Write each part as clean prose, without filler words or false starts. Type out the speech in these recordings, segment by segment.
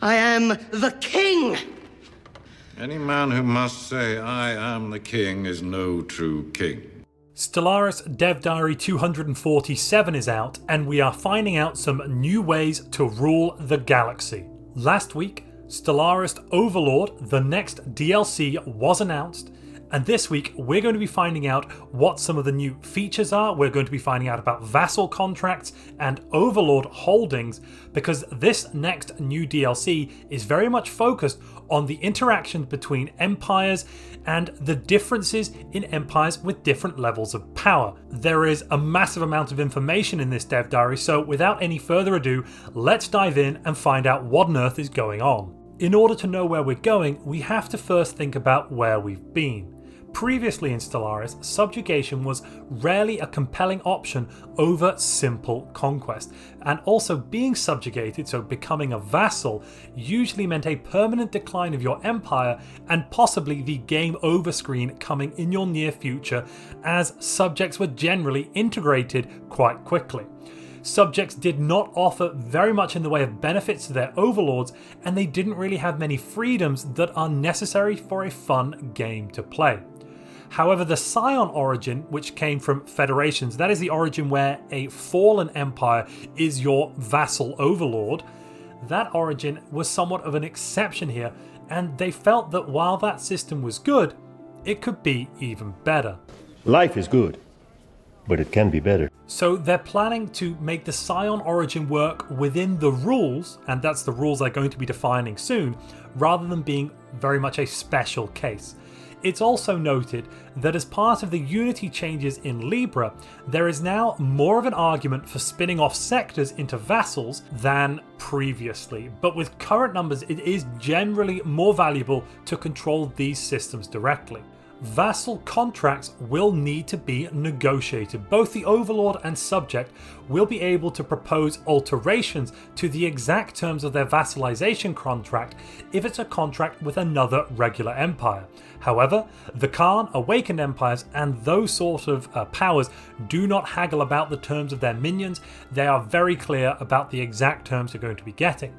I am the king! Any man who must say, I am the king, is no true king. Stellaris Dev Diary 247 is out, and we are finding out some new ways to rule the galaxy. Last week, Stellaris Overlord, the next DLC, was announced, and this week we're going to be finding out what some of the new features are. We're going to be finding out about vassal contracts and Overlord holdings, because this next new DLC is very much focused on the interaction between empires and the differences in empires with different levels of power. There is a massive amount of information in this dev diary, so without any further ado, let's dive in and find out what on earth is going on. In order to know where we're going, we have to first think about where we've been. Previously in Stellaris, subjugation was rarely a compelling option over simple conquest, and also being subjugated, so becoming a vassal, usually meant a permanent decline of your empire and possibly the game over screen coming in your near future, as subjects were generally integrated quite quickly. Subjects did not offer very much in the way of benefits to their overlords, and they didn't really have many freedoms that are necessary for a fun game to play. However, the Scion origin, which came from federations, that is the origin where a fallen empire is your vassal overlord, that origin was somewhat of an exception here, and they felt that while that system was good, it could be even better. Life is good, but it can be better. So they're planning to make the Scion origin work within the rules, and that's the rules they're going to be defining soon, rather than being very much a special case. It's also noted that as part of the Unity changes in Libra, there is now more of an argument for spinning off sectors into vassals than previously, but with current numbers it is generally more valuable to control these systems directly. Vassal contracts will need to be negotiated. Both the Overlord and Subject will be able to propose alterations to the exact terms of their vassalization contract if it's a contract with another regular empire. However, the Khan, Awakened Empires, and those sort of powers do not haggle about the terms of their minions. They are very clear about the exact terms they're going to be getting.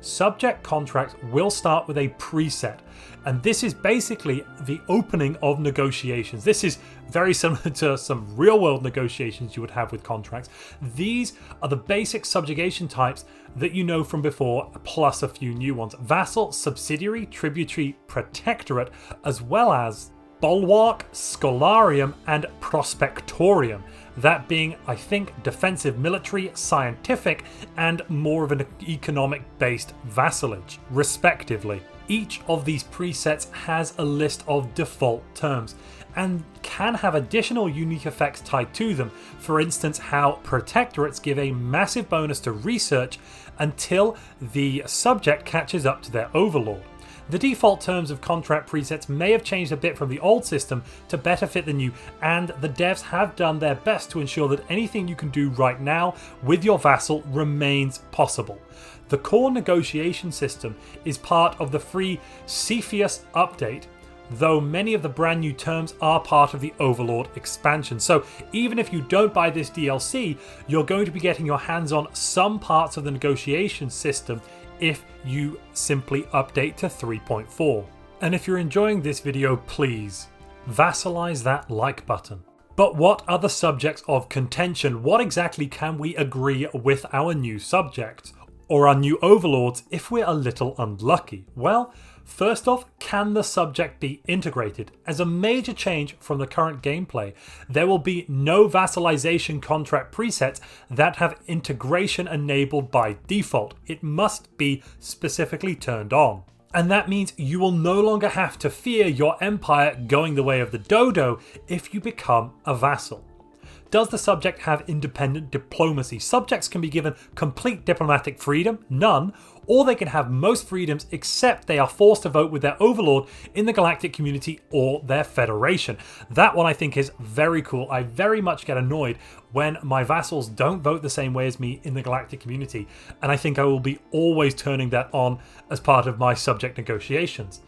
Subject contracts will start with a preset, and this is basically the opening of negotiations. This is very similar to some real world negotiations you would have with contracts. These are the basic subjugation types that you know from before, plus a few new ones: vassal, subsidiary, tributary, protectorate, as well as bulwark, scholarium, and prospectorium. That being, I think, defensive, military, scientific, and more of an economic-based vassalage, respectively. Each of these presets has a list of default terms, and can have additional unique effects tied to them. For instance, how protectorates give a massive bonus to research until the subject catches up to their overlord. The default terms of contract presets may have changed a bit from the old system to better fit the new, and the devs have done their best to ensure that anything you can do right now with your vassal remains possible. The core negotiation system is part of the free Cepheus update, though many of the brand new terms are part of the Overlord expansion. So even if you don't buy this DLC, you're going to be getting your hands on some parts of the negotiation system if you simply update to 3.4. And if you're enjoying this video, please vassalize that like button. But what are the subjects of contention? What exactly can we agree with our new subjects, or our new overlords if we're a little unlucky? Well, first off, can the subject be integrated? As a major change from the current gameplay, there will be no vassalization contract presets that have integration enabled by default. It must be specifically turned on. And that means you will no longer have to fear your empire going the way of the dodo if you become a vassal. Does the subject have independent diplomacy? Subjects can be given complete diplomatic freedom, none, or they can have most freedoms except they are forced to vote with their overlord in the galactic community or their federation. That one I think is very cool. I very much get annoyed when my vassals don't vote the same way as me in the galactic community, and I think I will be always turning that on as part of my subject negotiations.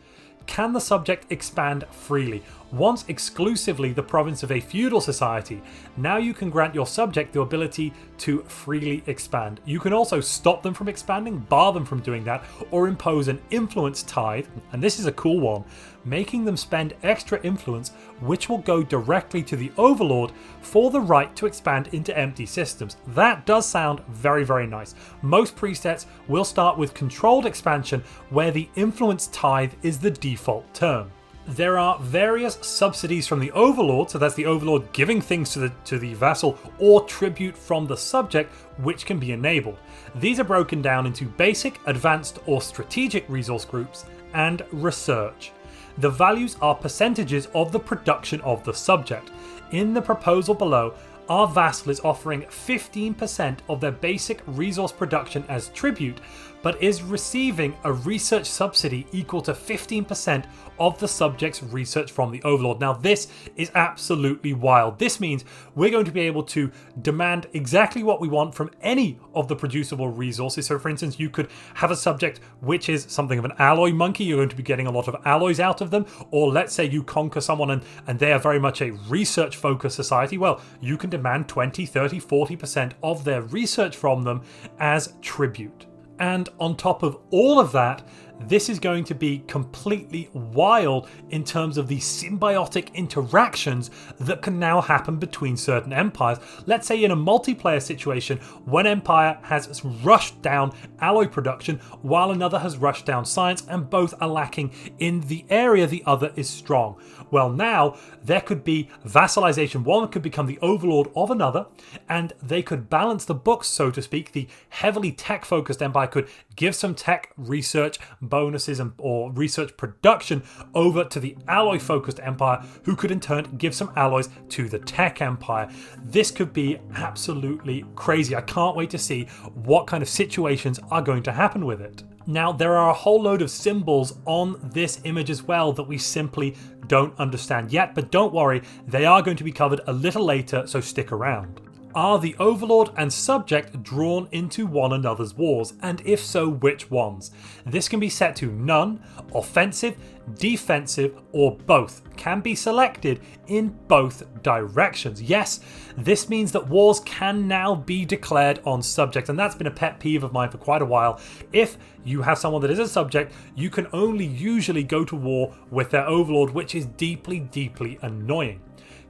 Can the subject expand freely? Once exclusively the province of a feudal society, now you can grant your subject the ability to freely expand. You can also stop them from expanding, bar them from doing that, or impose an influence tithe, and this is a cool one, making them spend extra influence which will go directly to the Overlord for the right to expand into empty systems. That does sound very, very nice. Most presets will start with controlled expansion where the influence tithe is the default term. There are various subsidies from the Overlord, so that's the Overlord giving things to the vassal, or tribute from the subject, which can be enabled. These are broken down into basic, advanced, or strategic resource groups, and research. The values are percentages of the production of the subject. In the proposal below, our vassal is offering 15% of their basic resource production as tribute, but is receiving a research subsidy equal to 15% of the subject's research from the Overlord. Now this is absolutely wild. This means we're going to be able to demand exactly what we want from any of the producible resources. So for instance, you could have a subject which is something of an alloy monkey, you're going to be getting a lot of alloys out of them, or let's say you conquer someone and they are very much a research focused society, well, you can demand 20, 30, 40% of their research from them as tribute. And on top of all of that, this is going to be completely wild in terms of the symbiotic interactions that can now happen between certain empires. Let's say in a multiplayer situation, one empire has rushed down alloy production while another has rushed down science, and both are lacking in the area the other is strong. Well, now there could be vassalization. One could become the overlord of another, and they could balance the books, so to speak. The heavily tech-focused empire could give some tech research bonuses or research production over to the alloy-focused empire, who could in turn give some alloys to the tech empire. This could be absolutely crazy. I can't wait to see what kind of situations are going to happen with it. Now, there are a whole load of symbols on this image as well that we simply don't understand yet, but don't worry, they are going to be covered a little later, so stick around. Are the Overlord and Subject drawn into one another's wars, and if so, which ones? This can be set to none, offensive, defensive, or both. Can be selected in both directions. Yes, this means that wars can now be declared on Subject, and that's been a pet peeve of mine for quite a while. If you have someone that is a Subject, you can only usually go to war with their Overlord, which is deeply, deeply annoying.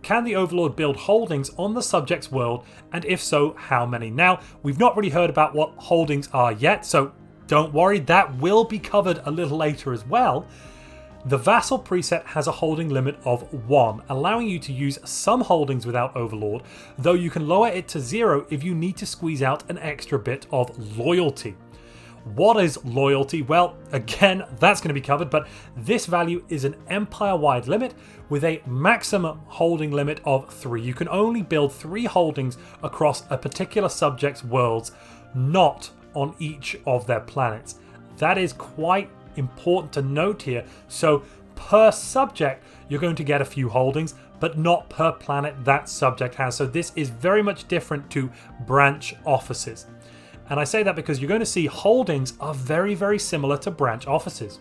Can the Overlord build holdings on the subject's world, and if so, how many? Now, we've not really heard about what holdings are yet, so don't worry, that will be covered a little later as well. The Vassal preset has a holding limit of 1, allowing you to use some holdings without Overlord, though you can lower it to 0 if you need to squeeze out an extra bit of loyalty. What is loyalty? Well, again, that's going to be covered, but this value is an empire-wide limit with a maximum holding limit of 3. You can only build 3 holdings across a particular subject's worlds, not on each of their planets. That is quite important to note here. So per subject, you're going to get a few holdings, but not per planet that subject has. So this is very much different to branch offices. And I say that because you're going to see holdings are very, very similar to branch offices.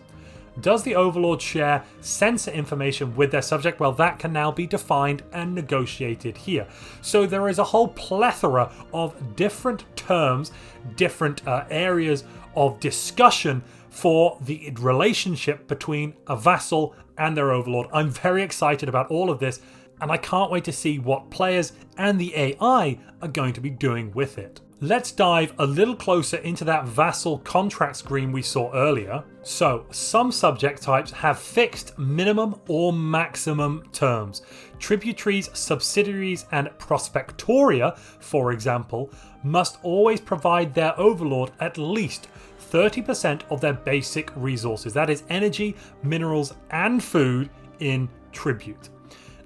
Does the Overlord share sensor information with their subject? Well, that can now be defined and negotiated here. So there is a whole plethora of different terms, different areas of discussion for the relationship between a vassal and their Overlord. I'm very excited about all of this, and I can't wait to see what players and the AI are going to be doing with it. Let's dive a little closer into that vassal contract screen we saw earlier. So, some subject types have fixed minimum or maximum terms. Tributaries, subsidiaries, and prospectoria, for example, must always provide their Overlord at least 30% of their basic resources. That is energy, minerals, and food in tribute.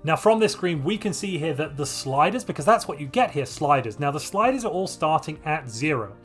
Now from this screen, we can see here that the sliders, because that's what you get here, sliders. Now the sliders are all starting at 0.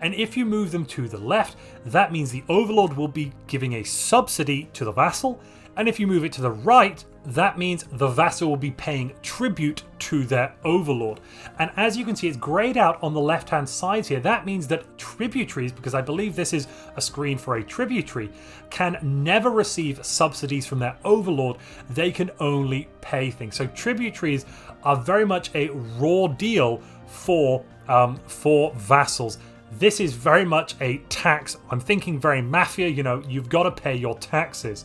And if you move them to the left, that means the Overlord will be giving a subsidy to the vassal, And if you move it to the right, that means the vassal will be paying tribute to their overlord. And as you can see, it's grayed out on the left hand side here. That means that tributaries, because I believe this is a screen for a tributary, can never receive subsidies from their overlord. They can only pay things. So tributaries are very much a raw deal for vassals. This is very much a tax. I'm thinking very mafia, you know, you've got to pay your taxes.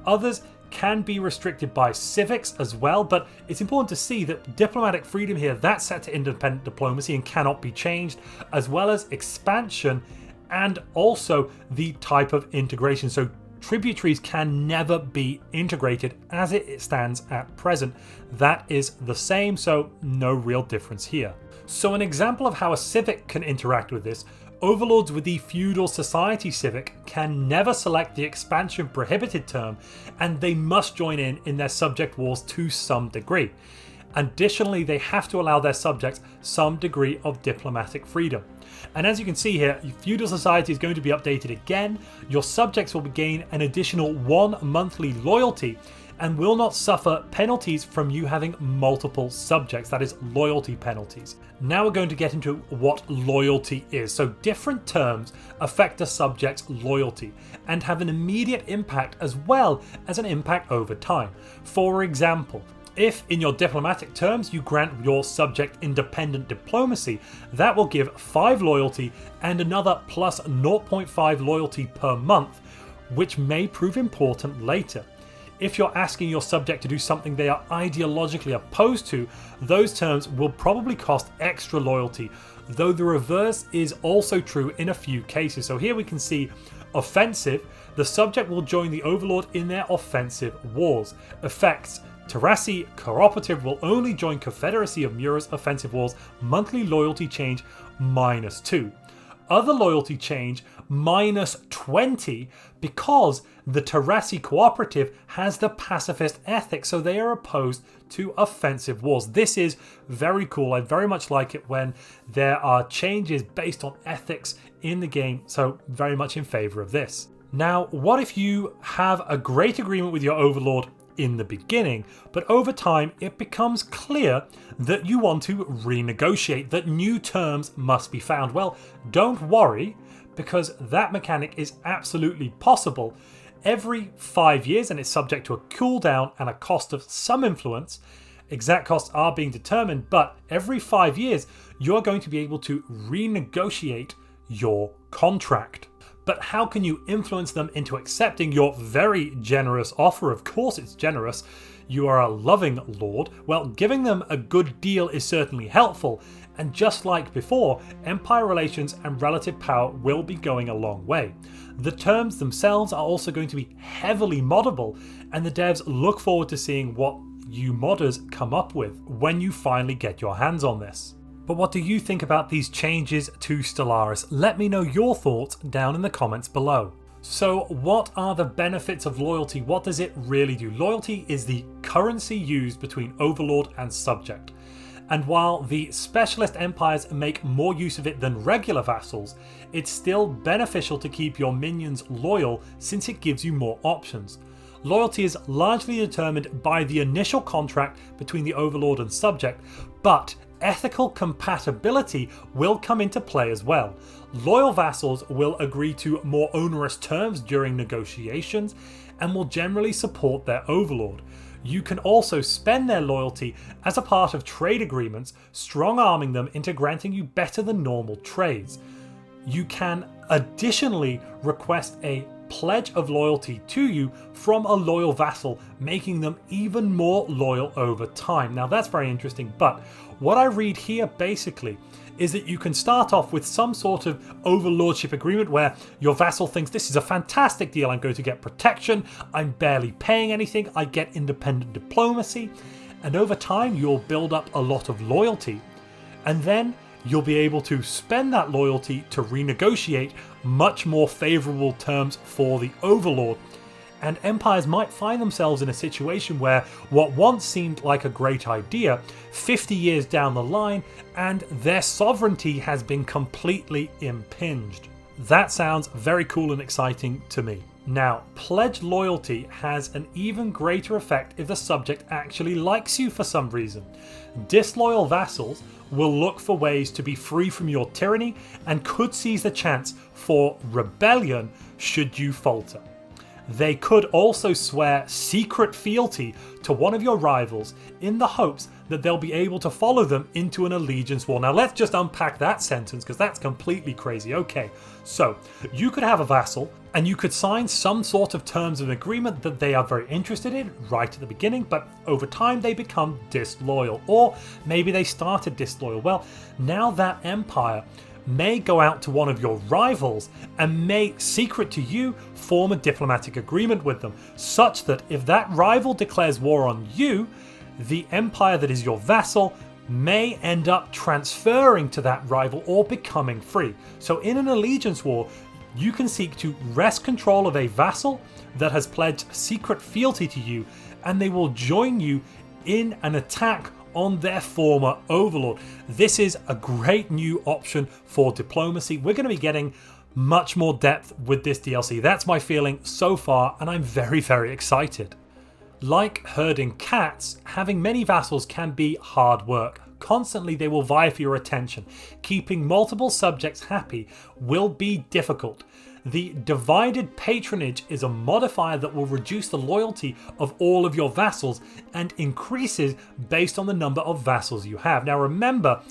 Others can be restricted by civics as well, but it's important to see that diplomatic freedom here, that's set to independent diplomacy and cannot be changed, as well as expansion and also the type of integration. So tributaries can never be integrated as it stands at present. That is the same, so no real difference here. So an example of how a civic can interact with this: overlords with the feudal society civic can never select the expansion prohibited term, and they must join in their subject wars to some degree. Additionally, they have to allow their subjects some degree of diplomatic freedom. And as you can see here, feudal society is going to be updated again. Your subjects will gain an additional 1 monthly loyalty and will not suffer penalties from you having multiple subjects, that is loyalty penalties. Now we're going to get into what loyalty is. So different terms affect a subject's loyalty and have an immediate impact as well as an impact over time. For example, if in your diplomatic terms you grant your subject independent diplomacy, that will give 5 loyalty and another plus 0.5 loyalty per month, which may prove important later. If you're asking your subject to do something they are ideologically opposed to, those terms will probably cost extra loyalty, though the reverse is also true in a few cases. So here we can see offensive. The subject will join the overlord in their offensive wars. Effects: Terrassi Cooperative will only join Confederacy of Mura's offensive wars. Monthly loyalty change -2. Other loyalty change -20 because the Terrassi Cooperative has the pacifist ethic, so they are opposed to offensive wars. This is very cool. I very much like it when there are changes based on ethics in the game, so very much in favor of this. Now, what if you have a great agreement with your overlord in the beginning, but over time it becomes clear that you want to renegotiate, that new terms must be found? Well, don't worry, because that mechanic is absolutely possible. Every 5 years, and it's subject to a cooldown and a cost of some influence. Exact costs are being determined, but every 5 years you're going to be able to renegotiate your contract. But how can you influence them into accepting your very generous offer? Of course it's generous. You are a loving lord. Well, giving them a good deal is certainly helpful. And just like before, empire relations and relative power will be going a long way. The terms themselves are also going to be heavily moddable, and the devs look forward to seeing what you modders come up with when you finally get your hands on this. But what do you think about these changes to Stellaris? Let me know your thoughts down in the comments below. So what are the benefits of loyalty? What does it really do? Loyalty is the currency used between overlord and subject. And while the specialist empires make more use of it than regular vassals, it's still beneficial to keep your minions loyal since it gives you more options. Loyalty is largely determined by the initial contract between the overlord and subject, but ethical compatibility will come into play as well. Loyal vassals will agree to more onerous terms during negotiations and will generally support their overlord. You can also spend their loyalty as a part of trade agreements, strong-arming them into granting you better than normal trades. You can additionally request a pledge of loyalty to you from a loyal vassal, making them even more loyal over time. Now that's very interesting, but what I read here basically is that you can start off with some sort of overlordship agreement where your vassal thinks this is a fantastic deal, I'm going to get protection, I'm barely paying anything, I get independent diplomacy, and over time you'll build up a lot of loyalty, and then you'll be able to spend that loyalty to renegotiate much more favourable terms for the overlord. And empires might find themselves in a situation where what once seemed like a great idea, 50 years down the line, and their sovereignty has been completely impinged. That sounds very cool and exciting to me. Now, pledge loyalty has an even greater effect if the subject actually likes you for some reason. Disloyal vassals will look for ways to be free from your tyranny and could seize the chance for rebellion should you falter. They could also swear secret fealty to one of your rivals in the hopes that they'll be able to follow them into an allegiance war. Now let's just unpack that sentence because that's completely crazy. Okay, so you could have a vassal and you could sign some sort of terms of agreement that they are very interested in right at the beginning, but over time they become disloyal, or maybe they started disloyal. Well, now that empire may go out to one of your rivals and may, secret to you, form a diplomatic agreement with them, such that if that rival declares war on you, the empire that is your vassal may end up transferring to that rival or becoming free. So in an allegiance war, you can seek to wrest control of a vassal that has pledged secret fealty to you, and they will join you in an attack on their former overlord. This is a great new option for diplomacy. We're going to be getting much more depth with this DLC. That's my feeling so far, and I'm very, very excited. Like herding cats, having many vassals can be hard work. Constantly they will vie for your attention. Keeping multiple subjects happy will be difficult. The divided patronage is a modifier that will reduce the loyalty of all of your vassals and increases based on the number of vassals you have. Now remember,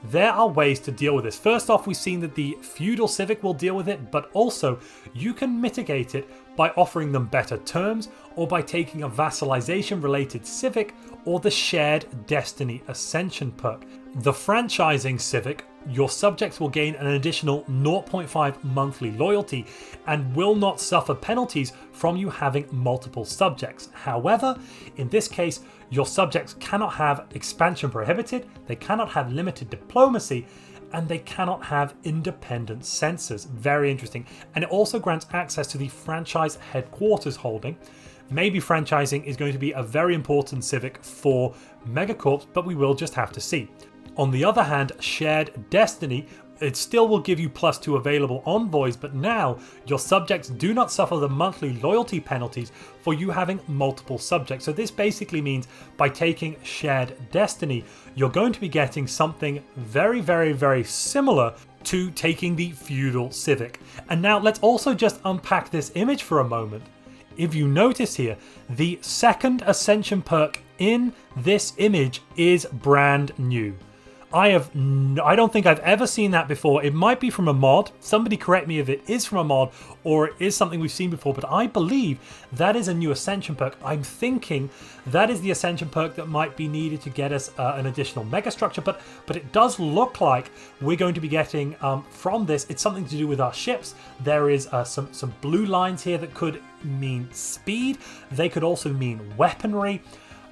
there are ways to deal with this. First off, we've seen that the feudal civic will deal with it, but also you can mitigate it by offering them better terms or by taking a vassalization related civic or the shared destiny ascension perk. The franchising civic, your subjects will gain an additional 0.5 monthly loyalty and will not suffer penalties from you having multiple subjects. However, in this case, your subjects cannot have expansion prohibited, they cannot have limited diplomacy, and they cannot have independent censors. Very interesting. And it also grants access to the franchise headquarters holding. Maybe franchising is going to be a very important civic for Megacorps, but we will just have to see. On the other hand, shared destiny, it still will give you +2 available envoys, but now your subjects do not suffer the monthly loyalty penalties for you having multiple subjects. So this basically means by taking shared destiny, you're going to be getting something very, very, very similar to taking the feudal civic. And now let's also just unpack this image for a moment. If you notice here, the second ascension perk in this image is brand new. I don't think I've ever seen that before. It might be from a mod. Somebody correct me if it is from a mod or it is something we've seen before, but I believe that is a new ascension perk. I'm thinking that is the ascension perk that might be needed to get us an additional mega structure, but it does look like we're going to be getting from this, it's something to do with our ships. There is some blue lines here that could mean speed. They could also mean weaponry.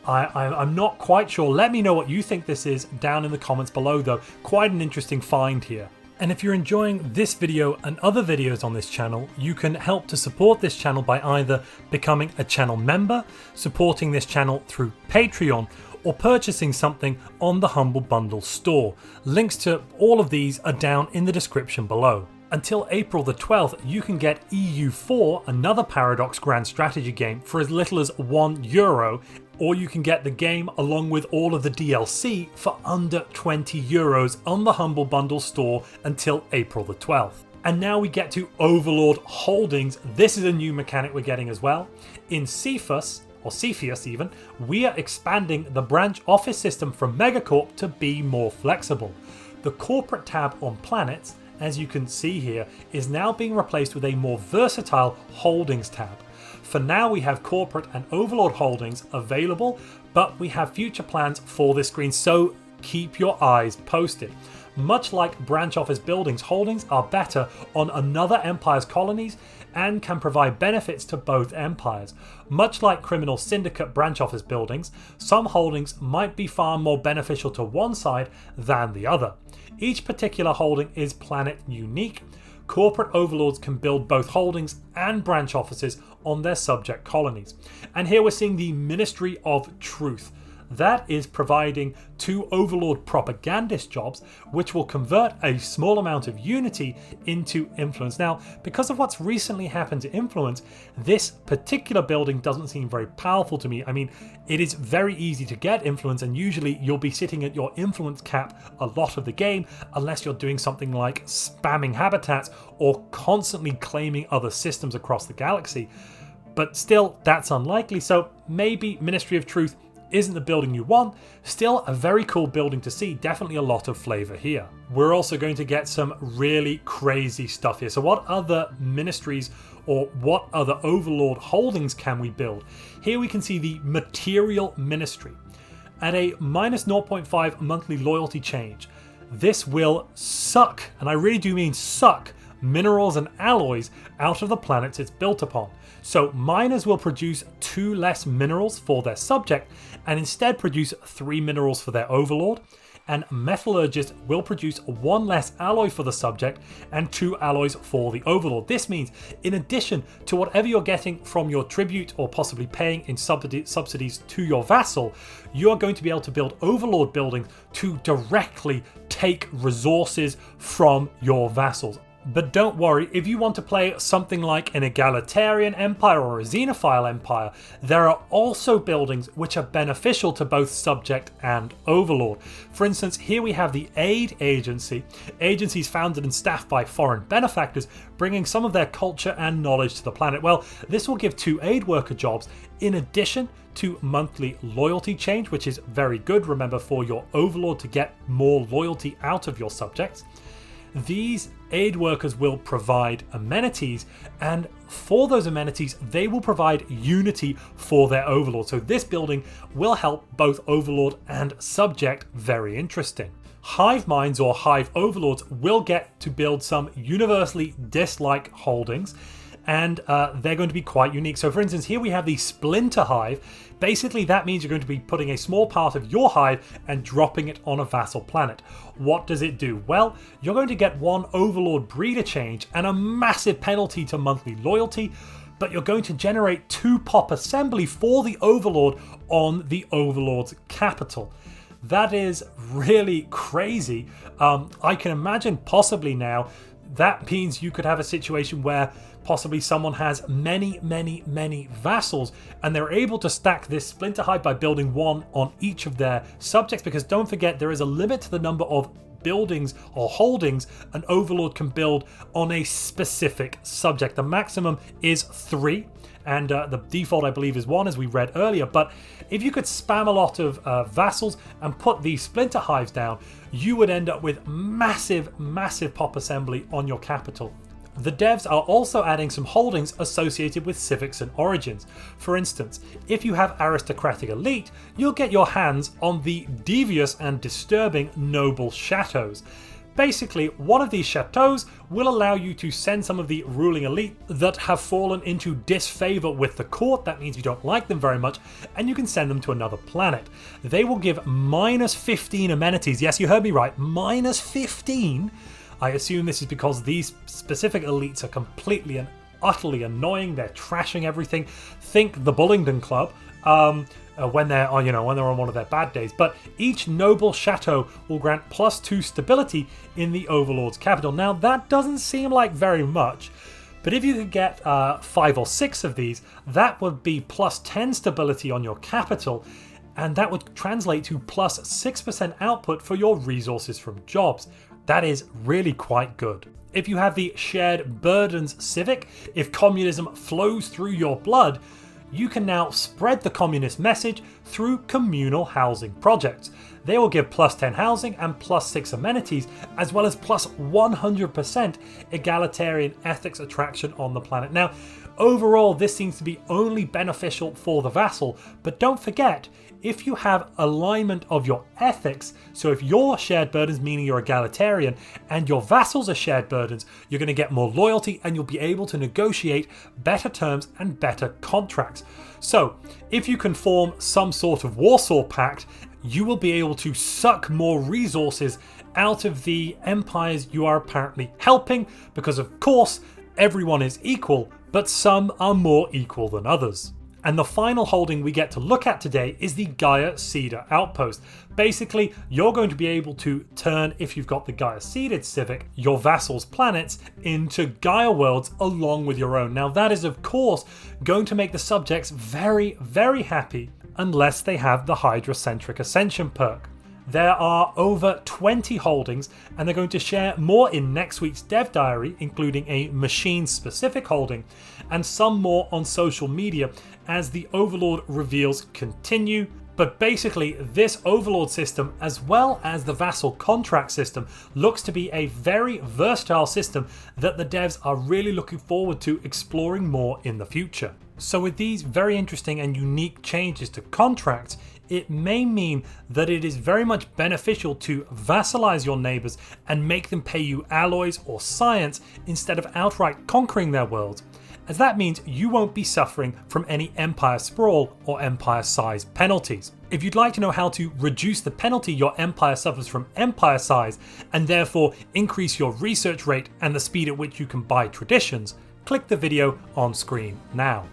I'm not quite sure. Let me know what you think this is down in the comments below though. Quite an interesting find here. And if you're enjoying this video and other videos on this channel, you can help to support this channel by either becoming a channel member, supporting this channel through Patreon, or purchasing something on the Humble Bundle store. Links to all of these are down in the description below. Until April the 12th, you can get EU4, another Paradox Grand Strategy game, for as little as €1, or you can get the game along with all of the DLC for under €20 on the Humble Bundle store until April the 12th. And now we get to Overlord Holdings. This is a new mechanic we're getting as well. In Cepheus, or Cepheus even, we are expanding the branch office system from Megacorp to be more flexible. The corporate tab on planets, as you can see here, is now being replaced with a more versatile holdings tab. For now we have corporate and Overlord holdings available, but we have future plans for this screen, so keep your eyes posted. Much like branch office buildings, holdings are better on another empire's colonies and can provide benefits to both empires. Much like criminal syndicate branch office buildings, some holdings might be far more beneficial to one side than the other. Each particular holding is planet unique. Corporate overlords can build both holdings and branch offices on their subject colonies. And here we're seeing the Ministry of Truth. That is providing 2 Overlord propagandist jobs, which will convert a small amount of unity into influence. Now, because of what's recently happened to influence, this particular building doesn't seem very powerful to me. I mean, it is very easy to get influence, and usually you'll be sitting at your influence cap a lot of the game, unless you're doing something like spamming habitats or constantly claiming other systems across the galaxy. But still, that's unlikely, so maybe Ministry of Truth isn't the building you want. Still a very cool building to see, definitely a lot of flavour here. We're also going to get some really crazy stuff here. So what other ministries or what other Overlord holdings can we build? Here we can see the Material Ministry. At a minus 0.5 monthly loyalty change, this will suck, and I really do mean suck, minerals and alloys out of the planets it's built upon. So miners will produce 2 less minerals for their subject and instead produce 3 minerals for their overlord, and metallurgists will produce 1 less alloy for the subject and 2 alloys for the overlord. This means in addition to whatever you're getting from your tribute or possibly paying in subsidies to your vassal, you are going to be able to build overlord buildings to directly take resources from your vassals. But don't worry, if you want to play something like an egalitarian empire or a xenophile empire, there are also buildings which are beneficial to both subject and overlord. For instance, here we have the Aid Agency, agencies founded and staffed by foreign benefactors, bringing some of their culture and knowledge to the planet. Well, this will give 2 aid worker jobs in addition to monthly loyalty change, which is very good, remember, for your overlord to get more loyalty out of your subjects. These aid workers will provide amenities, and for those amenities they will provide unity for their overlord. So this building will help both overlord and subject. Very interesting. Hive minds or hive overlords will get to build some universally disliked holdings, and they're going to be quite unique. So for instance, here we have the Splinter Hive. Basically, that means you're going to be putting a small part of your hive and dropping it on a vassal planet. What does it do? Well, you're going to get 1 Overlord breeder change and a massive penalty to monthly loyalty, but you're going to generate 2 pop assembly for the Overlord on the Overlord's capital. That is really crazy. I can imagine possibly now that means you could have a situation where possibly someone has many vassals and they're able to stack this Splinter Hive by building 1 on each of their subjects, because don't forget there is a limit to the number of buildings or holdings an overlord can build on a specific subject. The maximum is 3 and the default I believe is 1, as we read earlier. But if you could spam a lot of vassals and put these Splinter Hives down, you would end up with massive pop assembly on your capital. The devs are also adding some holdings associated with civics and origins. For instance, if you have aristocratic elite, you'll get your hands on the devious and disturbing noble chateaus. Basically, one of these chateaus will allow you to send some of the ruling elite that have fallen into disfavor with the court. That means you don't like them very much, and you can send them to another planet. They will give minus 15 amenities. Yes, you heard me right, minus 15. I assume this is because these specific elites are completely and utterly annoying. They're trashing everything. Think the Bullingdon Club. When they're on, when they're on one of their bad days. But each noble chateau will grant +2 stability in the Overlord's capital. Now that doesn't seem like very much, but if you could get 5 or 6 of these, that would be +10 stability on your capital, and that would translate to +6% output for your resources from jobs. That is really quite good. If you have the Shared Burdens Civic, if communism flows through your blood, you can now spread the communist message through communal housing projects. They will give +10 housing and +6 amenities, as well as +100% egalitarian ethics attraction on the planet. Now, overall, this seems to be only beneficial for the vassal, but don't forget, if you have alignment of your ethics, so if your shared burdens, meaning you're egalitarian, and your vassals are shared burdens, you're going to get more loyalty and you'll be able to negotiate better terms and better contracts. So if you can form some sort of Warsaw Pact, you will be able to suck more resources out of the empires you are apparently helping, because of course everyone is equal, but some are more equal than others. And the final holding we get to look at today is the Gaia Seeder Outpost. Basically, you're going to be able to turn, if you've got the Gaia Seeded Civic, your vassals' planets into Gaia worlds along with your own. Now that is of course going to make the subjects very, very happy unless they have the Hydra-centric Ascension perk. There are over 20 holdings, and they're going to share more in next week's Dev Diary, including a machine-specific holding, and some more on social media as the Overlord reveals continue. But basically, this Overlord system, as well as the Vassal contract system, looks to be a very versatile system that the devs are really looking forward to exploring more in the future. So with these very interesting and unique changes to contracts, it may mean that it is very much beneficial to vassalize your neighbors and make them pay you alloys or science instead of outright conquering their worlds, as that means you won't be suffering from any empire sprawl or empire size penalties. If you'd like to know how to reduce the penalty your empire suffers from empire size and therefore increase your research rate and the speed at which you can buy traditions, click the video on screen now.